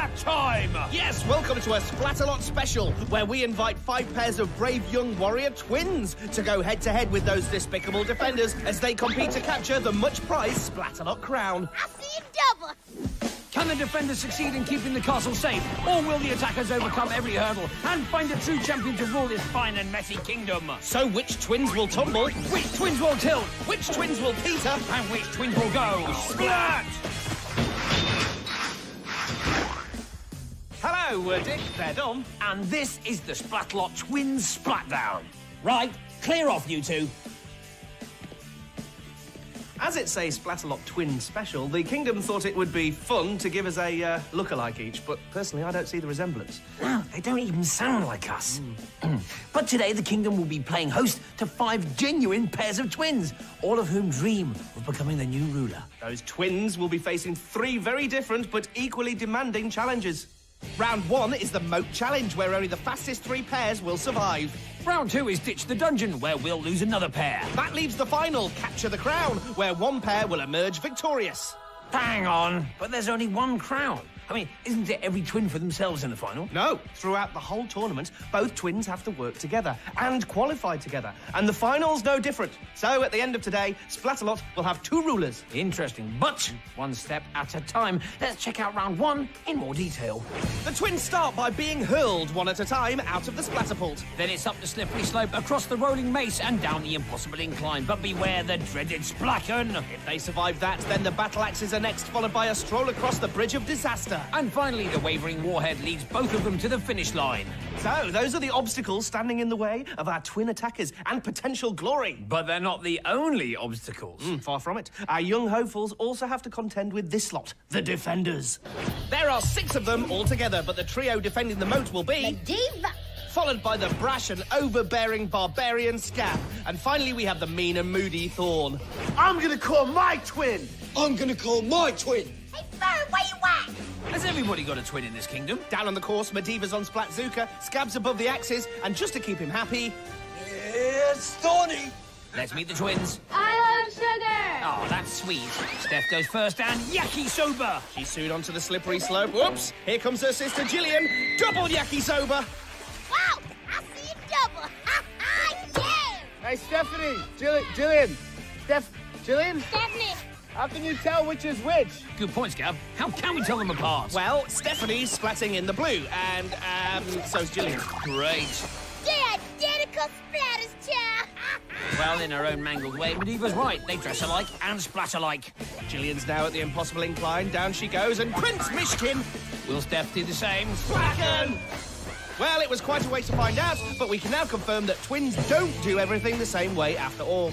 Splat time! Yes, welcome to a Splat-A-Lot special, where we invite 5 pairs of brave young warrior twins to go head-to-head with those despicable defenders as they compete to capture the much-prized Splat-A-Lot crown. I see a double. Can the defenders succeed in keeping the castle safe, or will the attackers overcome every hurdle and find a true champion to rule this fine and messy kingdom? So which twins will tumble? Which twins will tilt? Which twins will peter? And which twins will go splat? Hello, Dick. They're Dom. And this is the Splat-A-Lot Twins Splatdown. Right, clear off, you two. As it's a Splat-A-Lot twin special, the Kingdom thought it would be fun to give us a look-alike each, but personally I don't see the resemblance. No, they don't even sound like us. But today the Kingdom will be playing host to 5 genuine pairs of twins, all of whom dream of becoming the new ruler. Those twins will be facing 3 very different but equally demanding challenges. Round 1 is the Moat Challenge, where only the fastest 3 pairs will survive. Round 2 is Ditch the Dungeon, where we'll lose another pair. That leaves the final, Capture the Crown, where 1 pair will emerge victorious. Hang on, but there's only 1 crown. I mean, isn't it every twin for themselves in the final? No, throughout the whole tournament, both twins have to work together and qualify together. And the final's no different. So at the end of today, Splat-A-Lot will have 2 rulers. Interesting, but one step at a time. Let's check out round 1 in more detail. The twins start by being hurled one at a time out of the Splatterpult. Then it's up the slippery slope, across the rolling mace, and down the impossible incline. But beware the dreaded Splacken. If they survive that, then the battle axes are next, followed by a stroll across the Bridge of Disaster. And finally, the wavering warhead leads both of them to the finish line. So, those are the obstacles standing in the way of our twin attackers and potential glory. But they're not the only obstacles. Far from it. Our young hopefuls also have to contend with this lot, the Defenders. There are 6 of them altogether, but the trio defending the moat will be... Medivh. Followed by the brash and overbearing barbarian Scab. And finally, we have the mean and moody Thorn. I'm gonna call my twin. I'm gonna call my twin. Hey, Fern, where you at? Has everybody got a twin in this kingdom? Down on the course, Medivh's on Splatzuka, Scab's above the axes, and just to keep him happy... It's Thorny. Let's meet the twins. I love sugar. Oh, that's sweet. Steph goes first and Yakisoba. She's soon onto the slippery slope. Whoops! Here comes her sister Gillian. Double Yakisoba. Wow, I see a double. Ha ha, yeah. Hey, Stephanie, Jillian. Stephanie. How can you tell which is which? Good point, Scab. How can we tell them apart? Well, Stephanie's splatting in the blue, and, so's Gillian. Great. They're identical splatters, child. Well, in her own mangled way, Medivh's right. They dress alike and splat alike. Gillian's now at the impossible incline. Down she goes, and Prince Mishkin. Will Steph do the same? Splacken! Well, it was quite a way to find out, but we can now confirm that twins don't do everything the same way after all.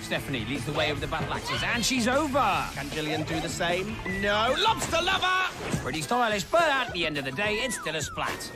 Stephanie leads the way over the battle axes, and she's over. Can Gillian do the same? No. Lobster lover! Pretty stylish, but at the end of the day, it's still a splat.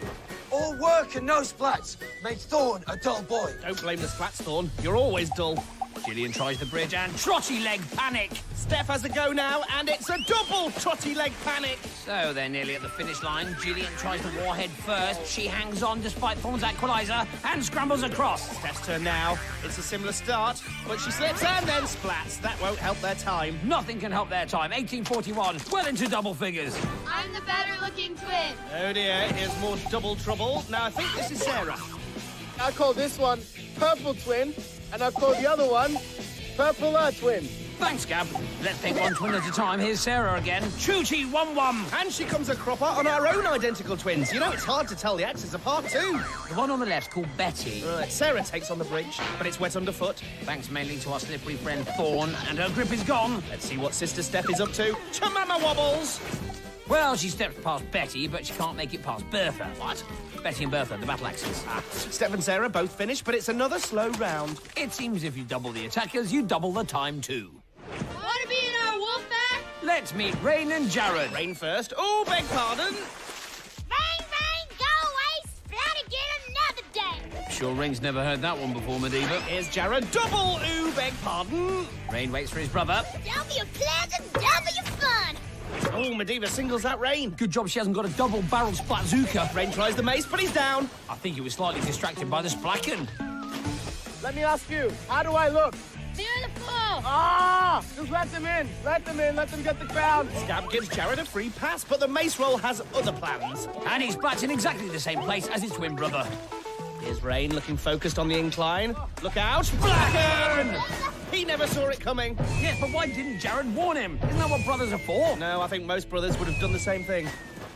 All work and no splats make Thorn a dull boy. Don't blame the splats, Thorn. You're always dull. Gillian tries the bridge, and trotty leg panic. Steph has a go now, and it's a double trotty leg panic. So they're nearly at the finish line. Gillian tries the warhead first. She hangs on despite Thorn's equalizer and scrambles across. Steph's turn now. It's a similar start, but she slips and then splats. That won't help their time. Nothing can help their time. 1841, well into double figures. I'm the better-looking twin. Oh dear, here's more double trouble. Now I think this is Sarah. I call this one Purple Twin, and I call the other one Purple Twin. Thanks, Gab. Let's take one twin at a time. Here's Sarah again. Choochie Wum. And she comes a cropper on our own identical twins. You know, it's hard to tell the axes apart too. The one on the left's called Betty. Right, Sarah takes on the bridge, but it's wet underfoot. Thanks mainly to our slippery friend Thorn, and her grip is gone. Let's see what Sister Steph is up to. Chamama wobbles! Well, she steps past Betty, but she can't make it past Bertha. What? Betty and Bertha, the battle axes. Steph and Sarah both finished, but it's another slow round. It seems if you double the attackers, you double the time too. Want to be in our wolf pack? Let's meet Rain and Jared. Rain first. Oh, beg pardon. Bang, go away, splat again another day. Sure Rain's never heard that one before, Medivh. Here's Jared. Double, ooh, beg pardon. Rain waits for his brother. W pleasant, W fun. Oh, Medivh singles out Rain. Good job she hasn't got a double-barrel Splatzuka. Rain tries the mace, but he's down. I think he was slightly distracted by the Splacken. Let me ask you, how do I look? Beautiful! Ah! Just let them in. Let them in. Let them get the crown. Scab gives Jared a free pass, but the mace roll has other plans. And he splats in exactly the same place as his twin brother. Here's Rain looking focused on the incline. Look out! Splacken! He never saw it coming. Yes, but why didn't Jared warn him? Isn't that what brothers are for? No, I think most brothers would have done the same thing.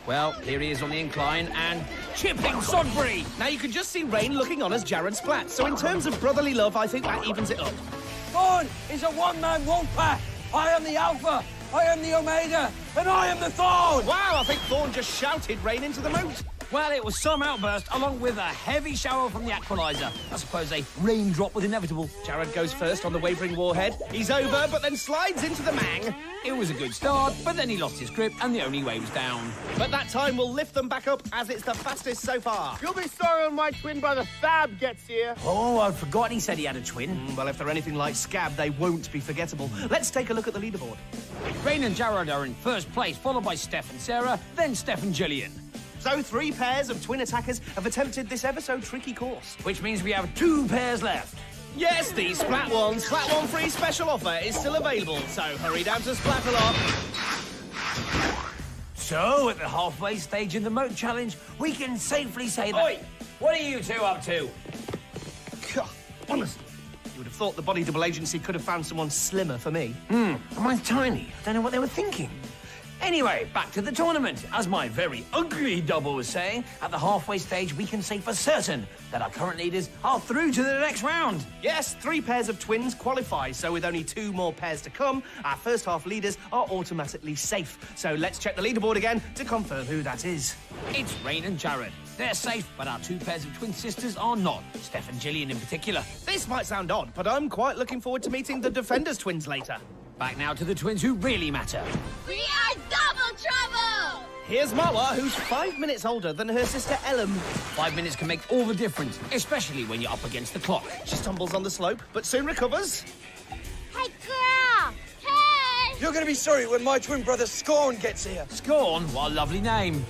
Well, here he is on the incline and chipping Sodbury. Now you can just see Rain looking on as Jared splats. So in terms of brotherly love, I think that evens it up. Thorn is a one-man wolf pack. I am the Alpha, I am the Omega, and I am the Thorn! Wow, I think Thorn just shouted Rain into the moat. Well, it was some outburst, along with a heavy shower from the Aqualizer. I suppose a raindrop was inevitable. Jared goes first on the wavering warhead. He's over, but then slides into the Mang. It was a good start, but then he lost his grip and the only way was down. But that time will lift them back up as it's the fastest so far. You'll be sorry when my twin brother Fab gets here. Oh, I'd forgotten he said he had a twin. Well, if they're anything like Scab, they won't be forgettable. Let's take a look at the leaderboard. Rain and Jared are in first place, followed by Steph and Sarah, then Steph and Gillian. So 3 pairs of twin attackers have attempted this ever so tricky course. Which means we have 2 pairs left. Yes, the Splat One free special offer is still available, so hurry down to Splat-A-Lot. So, at the halfway stage in the moat challenge, we can safely say that... Oi! What are you two up to? God, honestly, you would have thought the Body Double Agency could have found someone slimmer for me. Mine's tiny. I don't know what they were thinking. Anyway, back to the tournament. As my very ugly double was saying, at the halfway stage, we can say for certain that our current leaders are through to the next round. Yes, 3 pairs of twins qualify, so with only 2 more pairs to come, our first half leaders are automatically safe. So let's check the leaderboard again to confirm who that is. It's Rain and Jared. They're safe, but our 2 pairs of twin sisters are not. Steph and Gillian in particular. This might sound odd, but I'm quite looking forward to meeting the Defenders twins later. Back now to the twins who really matter. We are double trouble! Here's Marwa, who's 5 minutes older than her sister Ellum. 5 minutes can make all the difference, especially when you're up against the clock. She stumbles on the slope, but soon recovers. Hey, girl! Hey! You're gonna be sorry when my twin brother Scorn gets here. Scorn, what a lovely name.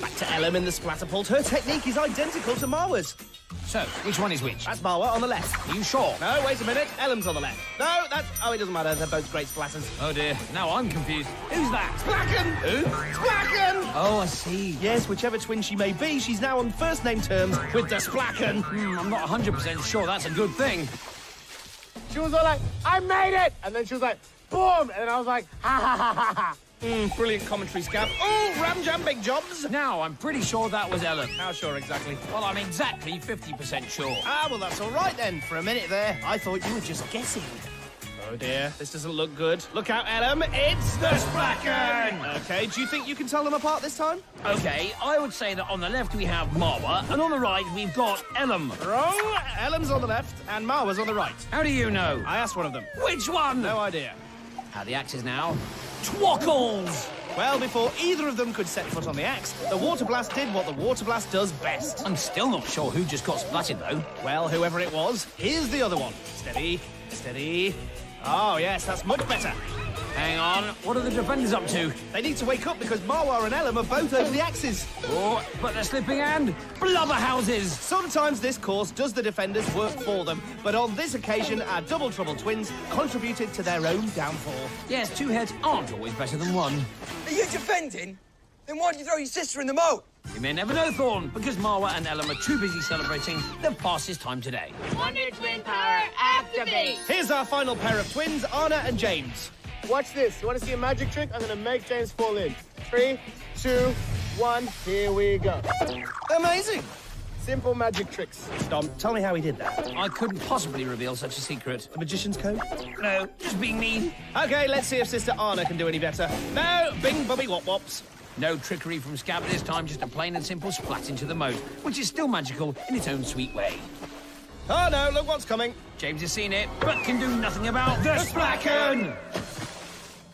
Back to Ellum in the splatterpult. Her technique is identical to Marwa's. So, which one is which? That's Marwa on the left. Are you sure? No, wait a minute. Ellum's on the left. No, that's... Oh, it doesn't matter. They're both great splatters. Oh dear, now I'm confused. Who's that? Splacken! Who? Splacken! Oh, I see. Yes, whichever twin she may be, she's now on first-name terms with the Splacken. I'm not 100% sure that's a good thing. She was all like, I made it! And then she was like, boom! And then I was like, ha ha ha ha ha. Brilliant commentary, Scab. Oh, Ram Jam Big Jobs. Now, I'm pretty sure that was Ellen. How sure exactly? Well, I'm exactly 50% sure. Ah, well, that's all right then. For a minute there, I thought you were just guessing. Oh dear, this doesn't look good. Look out, Ellum, it's the Splacken! Okay, do you think you can tell them apart this time? Okay, I would say that on the left we have Marwa, and on the right we've got Ellum. Wrong. Ellum's on the left, and Marwa's on the right. How do you know? I asked one of them. Which one? No idea. How the axe is now. Twockles! Well, before either of them could set foot on the axe, the Water Blast did what the Water Blast does best. I'm still not sure who just got splatted, though. Well, whoever it was, here's the other one. Steady, steady. Oh, yes, that's much better. Hang on, what are the defenders up to? They need to wake up because Marwa and Ellum are both over the axes. Oh, but they're slipping and blubberhouses! Sometimes this course does the defenders work for them, but on this occasion, our Double Trouble twins contributed to their own downfall. Yes, 2 heads aren't always better than 1. Are you defending? Then why did you throw your sister in the moat? You may never know, Thorn, because Marwa and Ellum are too busy celebrating their fastest time today. Wonder Twin Power, activate! Here's our final pair of twins, Anna and James. Watch this. You want to see a magic trick? I'm going to make James fall in. 3, 2, 1, here we go. Amazing. Simple magic tricks. Dom, tell me how he did that. I couldn't possibly reveal such a secret. The magician's code? No, just being mean. Okay, let's see if Sister Anna can do any better. No, bing bubby wop wops. No trickery from Scab this time, just a plain and simple splat into the moat, which is still magical in its own sweet way. Oh no, look what's coming. James has seen it, but can do nothing about the Splacken!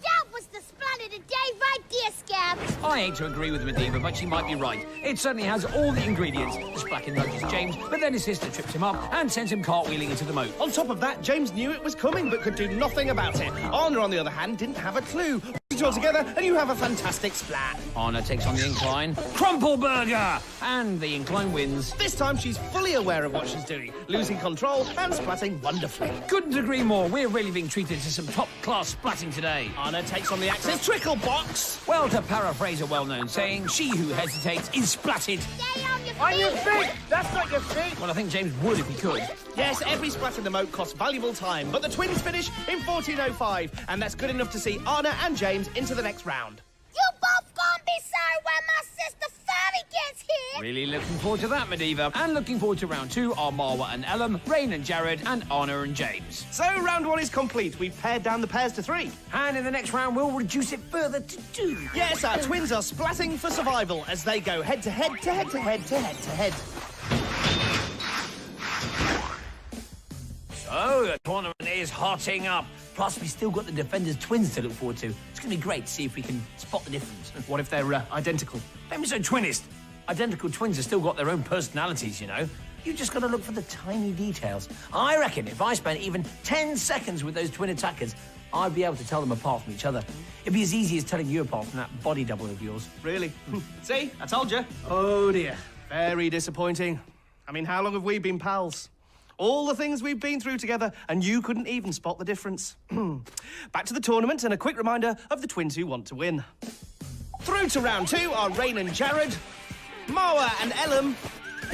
That was the splat of the day right there, Scab! I hate to agree with Medivh, but she might be right. It certainly has all the ingredients. The Splacken nudges James, but then his sister trips him up and sends him cartwheeling into the moat. On top of that, James knew it was coming but could do nothing about it. Anna, on the other hand, didn't have a clue. it all together and you have a fantastic splat. Anna takes on the incline. Crumple Burger! And the incline wins. This time she's fully aware of what she's doing, losing control and splatting wonderfully. Couldn't agree more. We're really being treated to some top-class splatting today. Anna takes on the Axe's Trickle Box. Well, to paraphrase a well-known saying, she who hesitates is splatted. Stay on your feet. On your feet! That's not your feet! Well, I think James would if he could. Yes, every splat in the moat costs valuable time, but the twins finish in 14:05, and that's good enough to see Anna and James into the next round. You both gonna be sorry when my sister Fairy gets here. Really looking forward to that, Medivh. And looking forward to round 2 are Marwa and Ellum, Rain and Jared, and Anna and James. So round 1 is complete. We've pared down the pairs to 3. And in the next round, we'll reduce it further to 2. Yes, our twins are splatting for survival as they go head to head to head to head to head to head. So, the tournament is hotting up. Plus, we still got the Defenders twins to look forward to. It's going to be great to see if we can spot the difference. What if they're identical? Don't be so twinist. Identical twins have still got their own personalities, you know. You just got to look for the tiny details. I reckon if I spent even 10 seconds with those twin attackers, I'd be able to tell them apart from each other. It'd be as easy as telling you apart from that body double of yours. Really? See? I told you. Oh, dear. Very disappointing. I mean, how long have we been pals? All the things we've been through together, and you couldn't even spot the difference. Back to the tournament and a quick reminder of the twins who want to win. Through to round 2 are Rain and Jared, Marwa and Ellum,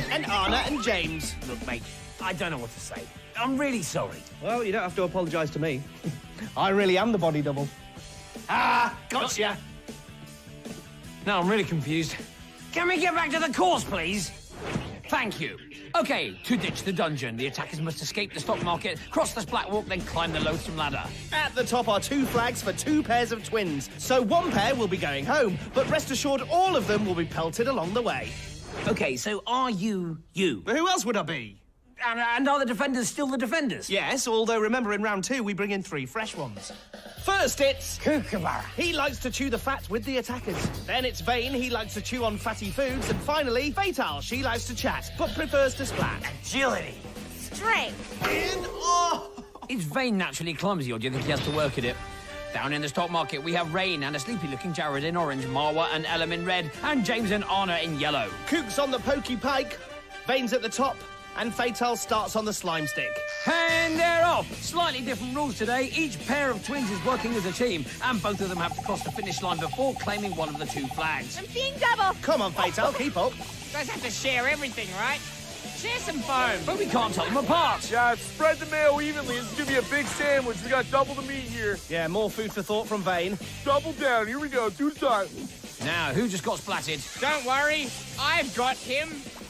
and Anna and James. Look, mate, I don't know what to say. I'm really sorry. Well, you don't have to apologise to me. I really am the body double. Ah, gotcha. Now I'm really confused. Can we get back to the course, please? Thank you. OK, to ditch the dungeon, the attackers must escape the stock market, cross the splat walk, then climb the loathsome ladder. At the top are 2 flags for 2 pairs of twins. So one pair will be going home, but rest assured all of them will be pelted along the way. OK, so are you? But who else would I be? And are the Defenders still the Defenders? Yes, although remember in round 2 we bring in 3 fresh ones. First it's Kookaburra. He likes to chew the fat with the attackers. Then it's Vane, he likes to chew on fatty foods. And finally, Fatal, she likes to chat, but prefers to splat. Agility. Strength. And oh! Is Vane naturally clumsy, or do you think he has to work at it? Down in the stock market, we have Rain and a sleepy-looking Jared in orange, Marwa and Ellum in red, and James and Anna in yellow. Kook's on the pokey pike, Vane's at the top, and Fatal starts on the slime stick. And they're off! Slightly different rules today. Each pair of twins is working as a team, and both of them have to cross the finish line before claiming one of the 2 flags. I'm seeing double. Come on, Fatal, keep up. You guys have to share everything, right? Share some foam. But we can't tell them apart. Yeah, spread the mayo evenly. This is gonna be a big sandwich. We got double the meat here. Yeah, more food for thought from Vane. Double down. Here we go. 2 times. Now, who just got splatted? Don't worry, I've got him.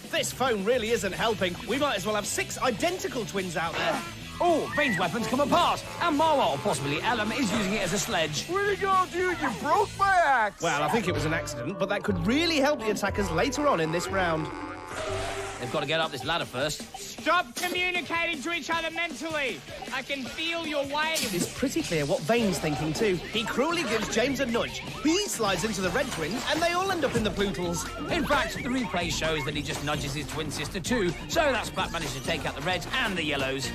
This phone really isn't helping. We might as well have 6 identical twins out there. Oh, Vane's weapons come apart, and Marwa, or possibly Ellum, is using it as a sledge. Where'd it go, dude? You broke my axe. Well, I think it was an accident, but that could really help the attackers later on in this round. They've got to get up this ladder first. Stop communicating to each other mentally. I can feel your waves. It's pretty clear what Vane's thinking too. He cruelly gives James a nudge. He slides into the red twins, and they all end up in the plootles. In fact, the replay shows that he just nudges his twin sister too, so that splat managed to take out the reds and the yellows.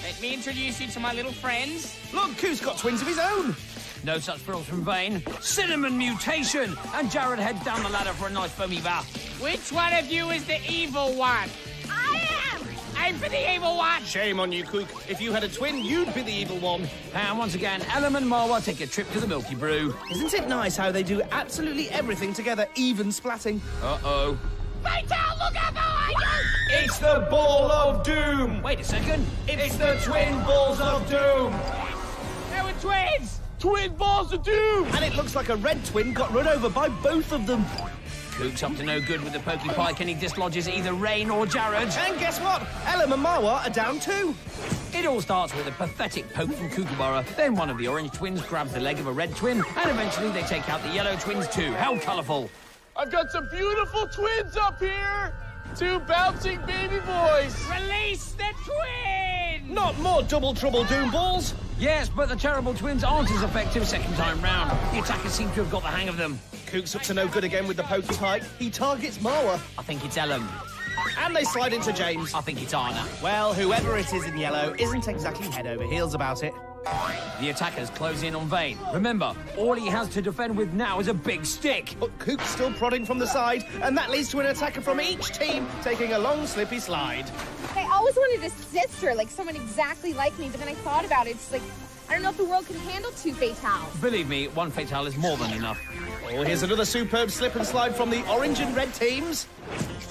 Let me introduce you to my little friends. Look, Koos got twins of his own. No such frills from Vane. Cinnamon mutation! And Jared heads down the ladder for a nice foamy bath. Which one of you is the evil one? I am. Aim for the evil one. Shame on you, Kook. If you had a twin, you'd be the evil one. And once again, Ellum and Marwa take a trip to the Milky Brew. Isn't it nice how they do absolutely everything together, even splatting? Uh-oh. Fatal, look out behind you. It's the Ball of Doom! Wait a second. It's the Twin Balls of Doom! They were twins. Twin balls of doom. And it looks like a red twin got run over by both of them. Kook's up to no good with the pokey pike, and he dislodges either Rain or Jared. And guess what? Ellum and Marwa are down too. It all starts with a pathetic poke from Kookaburra. Then one of the orange twins grabs the leg of a red twin, and eventually they take out the yellow twins too. How colourful. I've got some beautiful twins up here. 2 bouncing baby boys. Release the twin. Not more double trouble Doom Balls. Yes, but the terrible twins aren't as effective second time round. The attackers seem to have got the hang of them. Kook's up to no good again with the pokey pike. He targets Marwa. I think it's Ellum. And they slide into James. I think it's Anna. Well, whoever it is in yellow isn't exactly head over heels about it. The attackers close in on Vane. Remember, all he has to defend with now is a big stick. But Coop's still prodding from the side, and that leads to an attacker from each team taking a long, slippy slide. I always wanted a sister, like someone exactly like me, but then I thought about it. It's like, I don't know if the world can handle 2 fatales. Believe me, 1 fatale is more than enough. Oh, here's another superb slip and slide from the orange and red teams.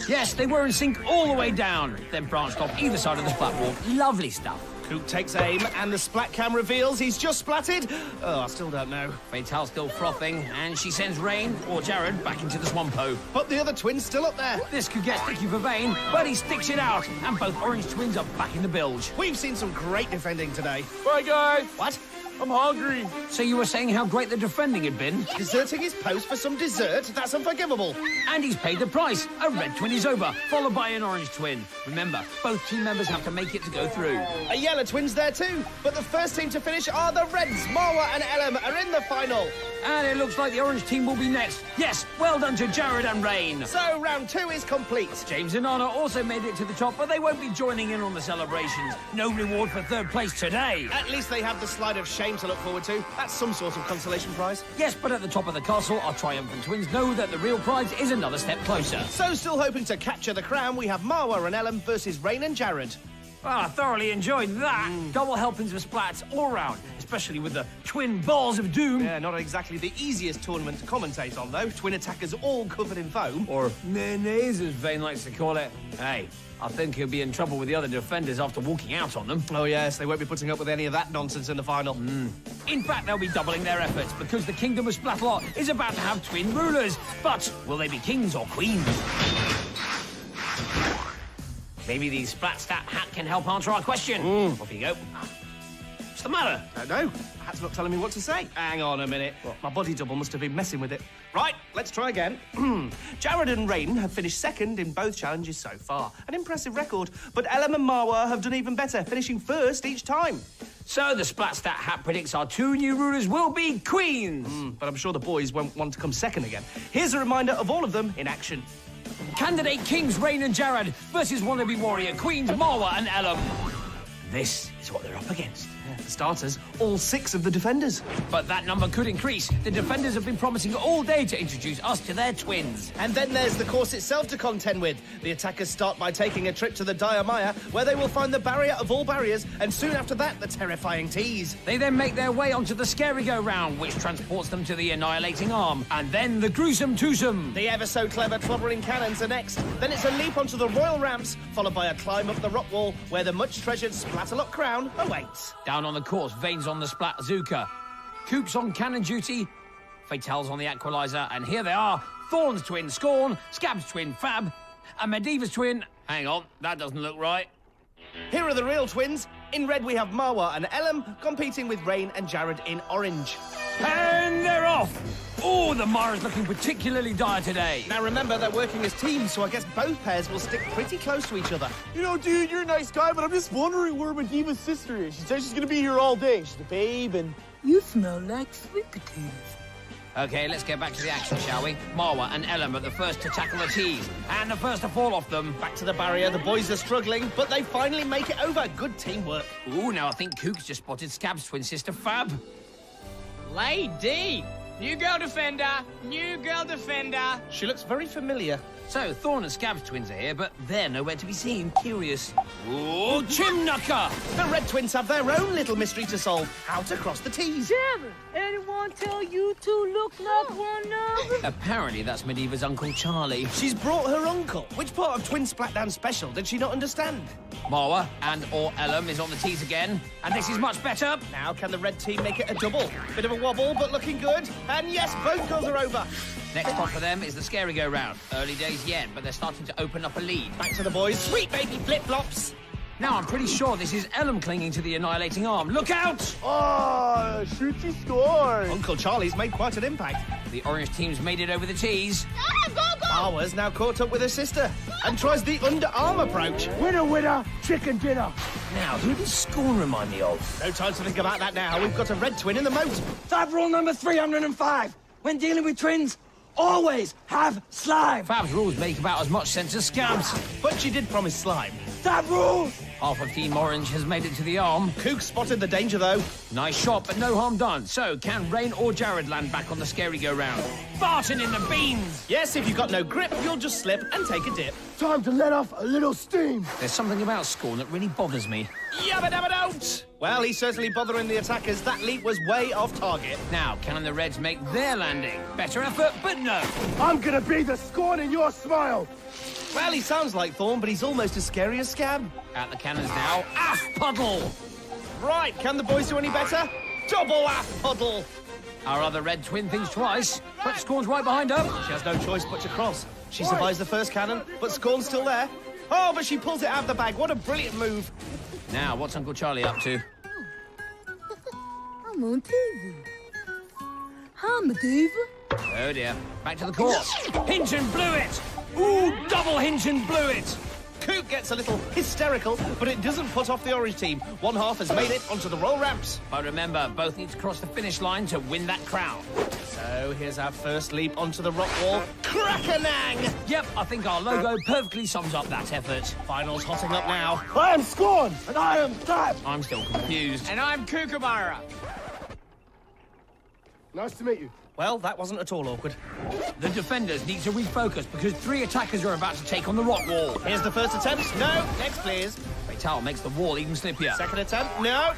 Yes, they were in sync all the way down, then branched off either side of the splat wall. Lovely stuff. Coop takes aim, and the splat cam reveals he's just splatted. Oh, I still don't know. Fatale still frothing, and she sends Rain, or Jared, back into the Swampo. But the other twin's still up there. This could get sticky for Vane, but he sticks it out, and both orange twins are back in the bilge. We've seen some great defending today. Bye, guys. What? I'm hungry. So you were saying how great the defending had been? Deserting his post for some dessert? That's unforgivable. And he's paid the price. A red twin is over, followed by an orange twin. Remember, both team members have to make it to go through. A yellow twin's there too, but the first team to finish are the Reds. Marwa and Ellum are in the final. And it looks like the orange team will be next. Yes, well done to Jared and Rain. So round 2 is complete. James and Anna also made it to the top, but they won't be joining in on the celebrations. No reward for 3rd place today. At least they have the slide of shame to look forward to. That's some sort of consolation prize. Yes, but at the top of the castle, our triumphant twins know that the real prize is another step closer. So still hoping to capture the crown, we have Marwa and Ellum versus Rain and Jared. I thoroughly enjoyed that. Double helpings of splats all round, especially with the twin balls of doom. Yeah, not exactly the easiest tournament to commentate on, though. Twin attackers all covered in foam. Or mayonnaise, as Vane likes to call it. Hey, I think he'll be in trouble with the other defenders after walking out on them. Oh, yes, they won't be putting up with any of that nonsense in the final. In fact, they'll be doubling their efforts because the Kingdom of Splat-a-Lot is about to have twin rulers. But will they be kings or queens? Maybe the Splat-Stat hat can help answer our question. Off you go. What's the matter? I don't know. The hat's not telling me what to say. Hang on a minute. My body double must have been messing with it. Right, let's try again. Jared and Rain have finished 2nd in both challenges so far. An impressive record. But Ellum and Marwa have done even better, finishing 1st each time. So the Splat-Stat hat predicts our 2 new rulers will be queens. But I'm sure the boys won't want to come 2nd again. Here's a reminder of all of them in action. Candidate Kings Rain and Jared versus wannabe warrior Queens Marwa and Ellum. This is what they're up against. For starters, all 6 of the defenders. But that number could increase. The defenders have been promising all day to introduce us to their twins. And then there's the course itself to contend with. The attackers start by taking a trip to the Dire Mire, where they will find the barrier of all barriers, and soon after that, the terrifying tease. They then make their way onto the Scary Go Round, which transports them to the Annihilating Arm, and then the Gruesome Twosome. The ever-so-clever Clobbering Cannons are next. Then it's a leap onto the Royal Ramps, followed by a climb up the rock wall, where the much-treasured Splat-a-Lot crown awaits. Down on the course, Vane's on the Splat Bazooka. Coop's on cannon duty. Fatale's on the Aqualizer. And here they are. Thorn's twin, Scorn. Scab's twin, Fab. And Mediva's twin... Hang on, that doesn't look right. Here are the real twins. In red, we have Marwa and Ellum competing with Rain and Jared in orange. And they're off. Oh, the Mara's looking particularly dire today. Now remember, they're working as teams, so I guess both pairs will stick pretty close to each other. You know, dude, you're a nice guy, but I'm just wondering where Mediva's sister is. She says she's gonna be here all day. She's a babe, and You smell like sweet potatoes. OK, let's get back to the action, shall we? Marwa and Ellum are the first to tackle the tees, and the first to fall off them. Back to the barrier, the boys are struggling, but they finally make it over. Good teamwork. Ooh, now I think Coop's just spotted Scab's twin sister, Fab. Lady! New girl defender! New girl defender! She looks very familiar. So, Thorn and Scab's twins are here, but they're nowhere to be seen. Curious. Ooh, Chimnucker! The red twins have their own little mystery to solve. How to cross the T's. Jared, anyone tell you two look like one another? Apparently, that's Mediva's Uncle Charlie. She's brought her uncle. Which part of Twin Splatdown Special did she not understand? Marwa and or Ellum is on the tees again, and this is much better. Now can the red team make it a double? Bit of a wobble, but looking good. And yes, both girls are over. Next stop for them is the Scary Go Round. Early days yet, but they're starting to open up a lead. Back to the boys. Sweet baby flip-flops. Now, I'm pretty sure this is Ellum clinging to the Annihilating Arm. Look out! oh, Shooty scores. Uncle Charlie's made quite an impact. The orange team's made it over the tees. Go, go! Marwa's now caught up with her sister and tries the underarm approach. Winner, winner, chicken dinner. Now, who does Scorn remind me of? No time to think about that now. We've got a red twin in the moat. Fab rule number 305. When dealing with twins, always have slime. Fab's rules make about as much sense as Scab's. But she did promise slime. That rules! Half of Team Orange has made it to the arm. Kook spotted the danger, though. Nice shot, but no harm done. So, can Rain or Jared land back on the scary go-round? Barton in the beans! Yes, if you've got no grip, you'll just slip and take a dip. Time to let off a little steam. There's something about Scorn that really bothers me. Yabba dabba don't! Well, he's certainly bothering the attackers. That leap was way off target. Now, can the Reds make their landing? Better effort, but no. I'm gonna be the Scorn in your smile. Well, he sounds like Thorn, but he's almost as scary as Scab. At the cannons now. Aff Puddle! Right, can the boys do any better? Double Aff Puddle! Our other Red twin thinks twice, but Scorn's right behind her. She has no choice but to cross. She survives the first cannon, but Scorn's still there. Oh, but she pulls it out of the bag. What a brilliant move. Now, what's Uncle Charlie up to? I'm on TV. I'm a diva. Oh dear. Back to the course. Hinton blew it! Ooh, double Hinton blew it! Kook gets a little hysterical, but it doesn't put off the orange team. One half has made it onto the roll ramps. But remember, both need to cross the finish line to win that crown. So here's our first leap onto the rock wall. Crack-a-nang! Yep, I think our logo perfectly sums up that effort. Finals hotting up now. I am Scorn, and I am Dab. I'm still confused. And I'm Kookaburra. Nice to meet you. Well, that wasn't at all awkward. The defenders need to refocus because 3 attackers are about to take on the rock wall. Here's the first attempt. No. Next, please. Fatal makes the wall even slippier. Second attempt. No.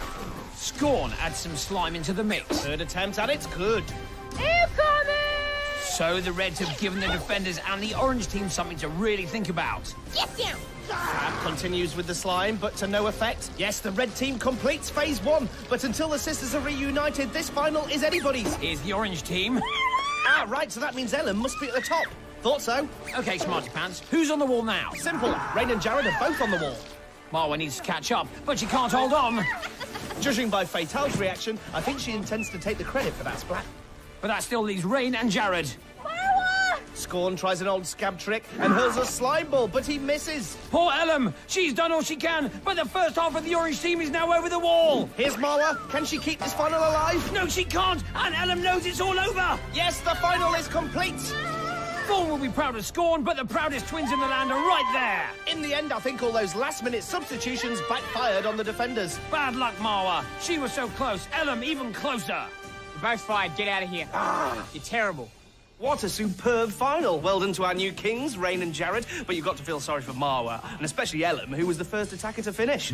Scorn adds some slime into the mix. Third attempt, and it's good. Incoming! So the Reds have given the defenders and the orange team something to really think about. Get down. Crab continues with the slime, but to no effect. Yes, the red team completes phase 1, but until the sisters are reunited, this final is anybody's. Here's the orange team. Ah, right, so that means Ellen must be at the top. Thought so. Okay, Smarty Pants, who's on the wall now? Simple. Rain and Jared are both on the wall. Marwa needs to catch up, but she can't hold on. Judging by Fatal's reaction, I think she intends to take the credit for that splat. But that still leaves Rain and Jared. Scorn tries an old Scab trick and hurls a slime ball, but he misses. Poor Ellum, she's done all she can, but the first half of the orange team is now over the wall. Here's Marwa. Can she keep this final alive? No, she can't, and Ellum knows it's all over. Yes, the final is complete. Thorn will be proud of Scorn, but the proudest twins in the land are right there. In the end, I think all those last-minute substitutions backfired on the defenders. Bad luck, Marwa. She was so close, Ellum even closer. You're both fired. Get out of here. You're terrible. What a superb final. Well done to our new kings, Rain and Jared, but you've got to feel sorry for Marwa, and especially Ellum, who was the first attacker to finish.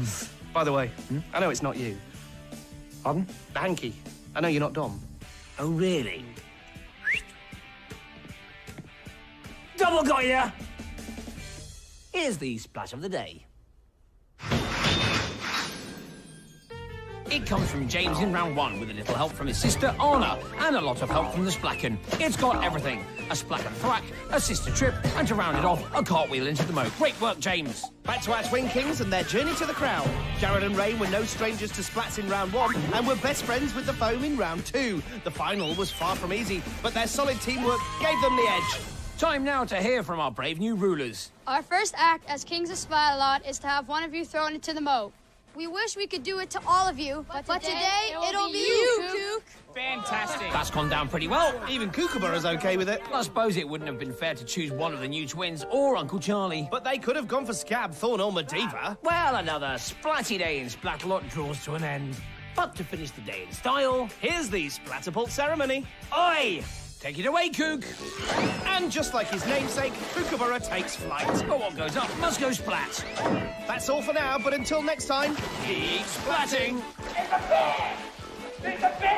By the way, I know it's not you. Pardon? Hanky. I know you're not Dom. Oh, really? Double got ya! Here's the splat of the day. It comes from James in round 1 with a little help from his sister Anna and a lot of help from the Splacken. It's got everything. A Splacken thwack, a sister trip, and to round it off, a cartwheel into the moat. Great work, James. Back to our twin kings and their journey to the crown. Jared and Rain were no strangers to splats in round 1 and were best friends with the foam in round 2. The final was far from easy, but their solid teamwork gave them the edge. Time now to hear from our brave new rulers. Our first act as Kings of Splat-A-Lot is to have one of you thrown into the moat. We wish we could do it to all of you, but today it'll be you, Kook. Fantastic. That's gone down pretty well. Even Kookaburra's okay with it. I suppose it wouldn't have been fair to choose one of the new twins or Uncle Charlie. But they could have gone for Scab, Thorn or Medivh. Well, another splatty day in Splat-A-Lot draws to an end. But to finish the day in style, here's the Splatterpult ceremony. Oi! Take it away, Kook. And just like his namesake, Kookaburra takes flight. But what goes up must go splat. That's all for now, but until next time, keep splatting. It's a bear! It's a bear!